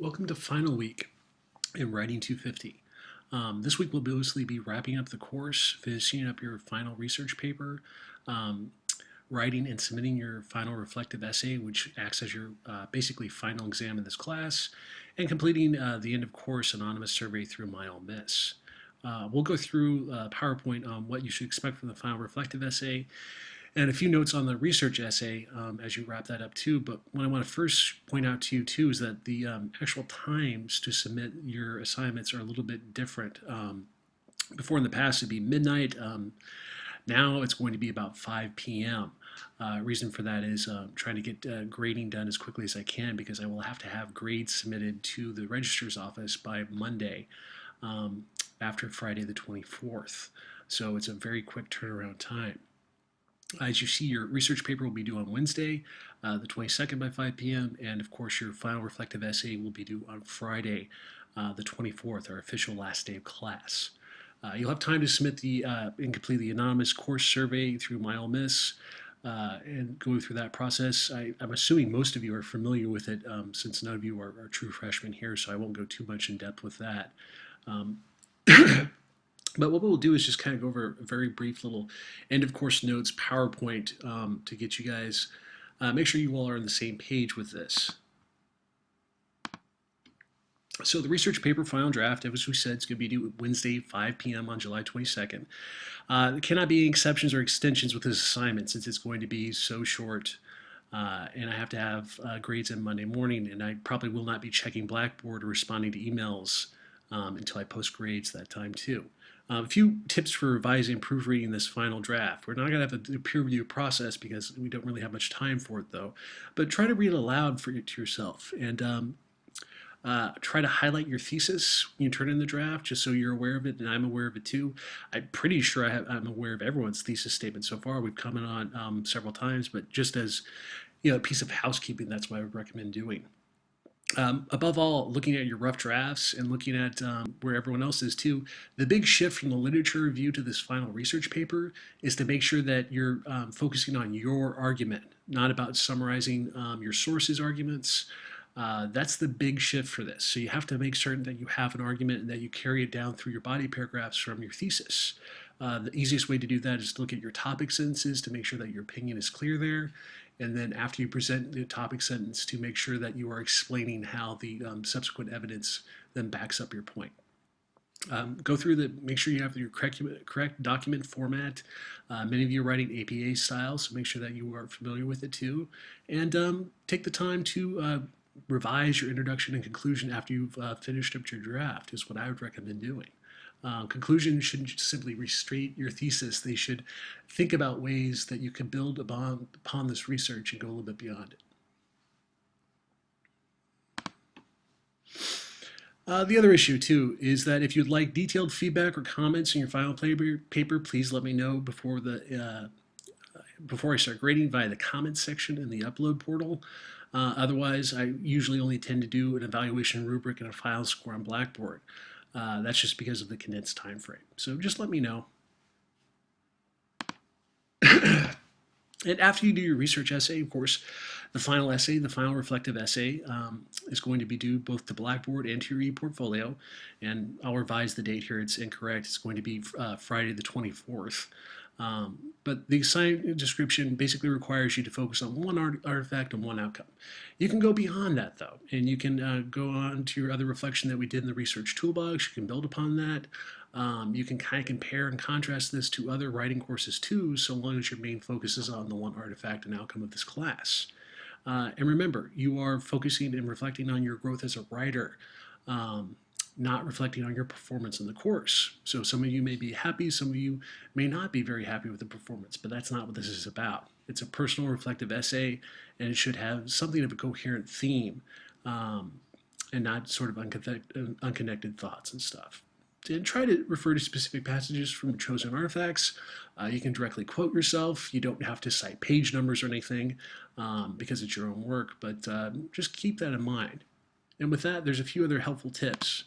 Welcome to final week in Writing 250. This week we'll mostly be wrapping up the course, finishing up your final research paper, um, writing and submitting your final reflective essay, which acts as your basically final exam in this class, and completing the end of course anonymous survey through My Ole Miss. We'll go through PowerPoint on what you should expect from the final reflective essay, and a few notes on the research essay as you wrap that up too. But what I want to first point out to you too is that the actual times to submit your assignments are a little bit different. Before in the past it'd be midnight. Now it's going to be about 5 p.m. Reason for that is trying to get grading done as quickly as I can because I will have to have grades submitted to the registrar's office by Monday after Friday the 24th. So it's a very quick turnaround time. As you see, your research paper will be due on Wednesday, the 22nd by 5 p.m., and of course your final reflective essay will be due on Friday, the 24th, our official last day of class. You'll have time to submit and complete the anonymous course survey through My Ole Miss and go through that process. I'm assuming most of you are familiar with it since none of you are true freshmen here, so I won't go too much in depth with that. But what we'll do is just kind of go over a very brief little end of course notes PowerPoint to get you guys, make sure you all are on the same page with this. So the research paper final draft, as we said, is going to be due Wednesday, 5 p.m. on July 22nd. There cannot be any exceptions or extensions with this assignment since it's going to be so short. And I have to have grades in Monday morning, and I probably will not be checking Blackboard or responding to emails until I post grades that time too. A few tips for revising and proofreading this final draft. We're not going to have a peer review process because we don't really have much time for it though. But try to read it aloud to yourself and try to highlight your thesis when you turn in the draft just so you're aware of it and I'm aware of it too. I'm pretty sure I'm aware of everyone's thesis statement so far. We've commented on several times, but just as a piece of housekeeping, that's what I would recommend doing. Above all, looking at your rough drafts and looking at where everyone else is too, the big shift from the literature review to this final research paper is to make sure that you're focusing on your argument, not about summarizing your sources' arguments. That's the big shift for this. So you have to make certain that you have an argument and that you carry it down through your body paragraphs from your thesis. The easiest way to do that is to look at your topic sentences to make sure that your opinion is clear there. And then after you present the topic sentence to make sure that you are explaining how the subsequent evidence then backs up your point. Go through make sure you have your correct document format. Many of you are writing APA style, so make sure that you are familiar with it too. And take the time to revise your introduction and conclusion after you've finished up your draft is what I would recommend doing. Conclusions shouldn't simply restate your thesis. They should think about ways that you can build upon this research and go a little bit beyond it. The other issue too is that if you'd like detailed feedback or comments in your final paper, please let me know before I start grading via the comments section in the upload portal. Otherwise, I usually only tend to do an evaluation rubric and a file score on Blackboard. That's just because of the condensed time frame. So just let me know. And after you do your research essay, of course, the final essay, the final reflective essay, is going to be due both to Blackboard and to your ePortfolio. And I'll revise the date here. It's incorrect. It's going to be Friday the 24th. But the assignment description basically requires you to focus on one artifact and one outcome. You can go beyond that though, and you can go on to your other reflection that we did in the research toolbox. You can build upon that. You can kind of compare and contrast this to other writing courses too, so long as your main focus is on the one artifact and outcome of this class. And remember, you are focusing and reflecting on your growth as a writer. Not reflecting on your performance in the course. So some of you may be happy, some of you may not be very happy with the performance, but that's not what this is about. It's a personal reflective essay, and it should have something of a coherent theme and not sort of unconnected thoughts and stuff. And try to refer to specific passages from chosen artifacts. You can directly quote yourself. You don't have to cite page numbers or anything because it's your own work, but just keep that in mind. And with that, there's a few other helpful tips.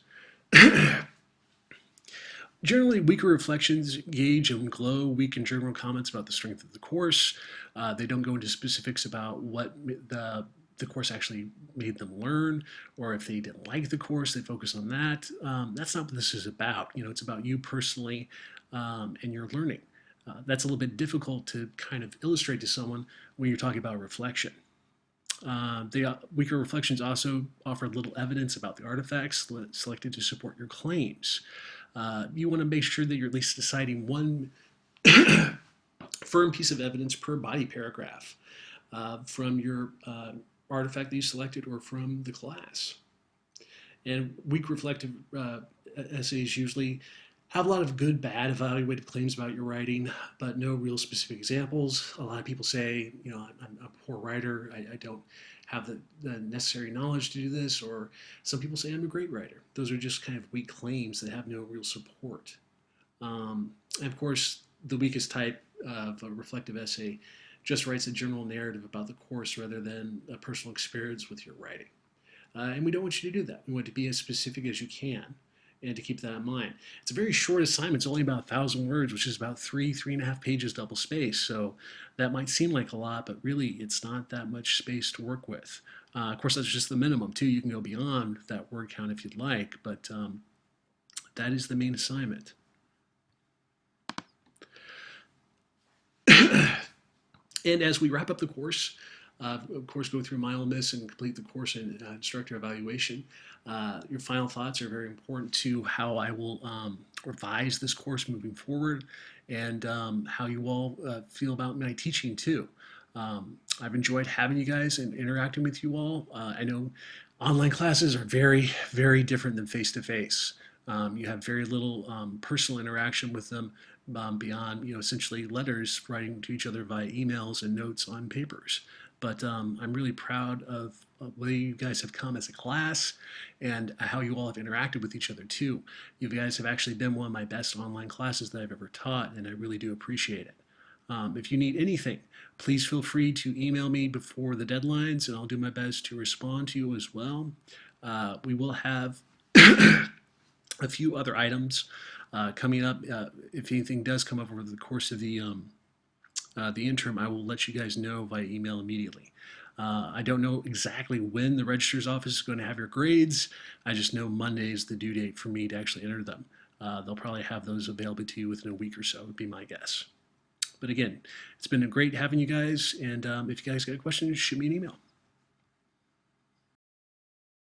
Generally, weaker reflections gauge and glow weak and general comments about the strength of the course. They don't go into specifics about what the the course actually made them learn, or if they didn't like the course, they focus on that. That's not what this is about. It's about you personally and your learning. That's a little bit difficult to kind of illustrate to someone when you're talking about reflection. The weaker reflections also offer little evidence about the artifacts selected to support your claims. You want to make sure that you're at least deciding one firm piece of evidence per body paragraph from your artifact that you selected or from the class. And weak reflective essays usually have a lot of good, bad evaluated claims about your writing, but no real specific examples. A lot of people say, I'm a poor writer. I don't have the necessary knowledge to do this. Or some people say I'm a great writer. Those are just kind of weak claims that have no real support. And of course, the weakest type of a reflective essay just writes a general narrative about the course rather than a personal experience with your writing. And we don't want you to do that. We want to be as specific as you can and to keep that in mind. It's a very short assignment. It's only about 1,000 words, which is about 3.5 pages double space. So that might seem like a lot, but really it's not that much space to work with. Of course, that's just the minimum too. You can go beyond that word count if you'd like, but that is the main assignment. And as we wrap up the course, of course, go through my LMIS and complete the course and instructor evaluation. Your final thoughts are very important to how I will revise this course moving forward and how you all feel about my teaching too. I've enjoyed having you guys and interacting with you all. I know online classes are very, very different than face-to-face. You have very little personal interaction with them beyond, essentially letters writing to each other via emails and notes on papers. But I'm really proud of the way you guys have come as a class and how you all have interacted with each other too. You guys have actually been one of my best online classes that I've ever taught, and I really do appreciate it. If you need anything, please feel free to email me before the deadlines, and I'll do my best to respond to you as well. We will have a few other items coming up. If anything does come up over the course of the interim, I will let you guys know via email immediately. I don't know exactly when the registrar's office is going to have your grades. I just know Monday is the due date for me to actually enter them. They'll probably have those available to you within a week or so, would be my guess. But again, it's been great having you guys, and if you guys got a question, shoot me an email.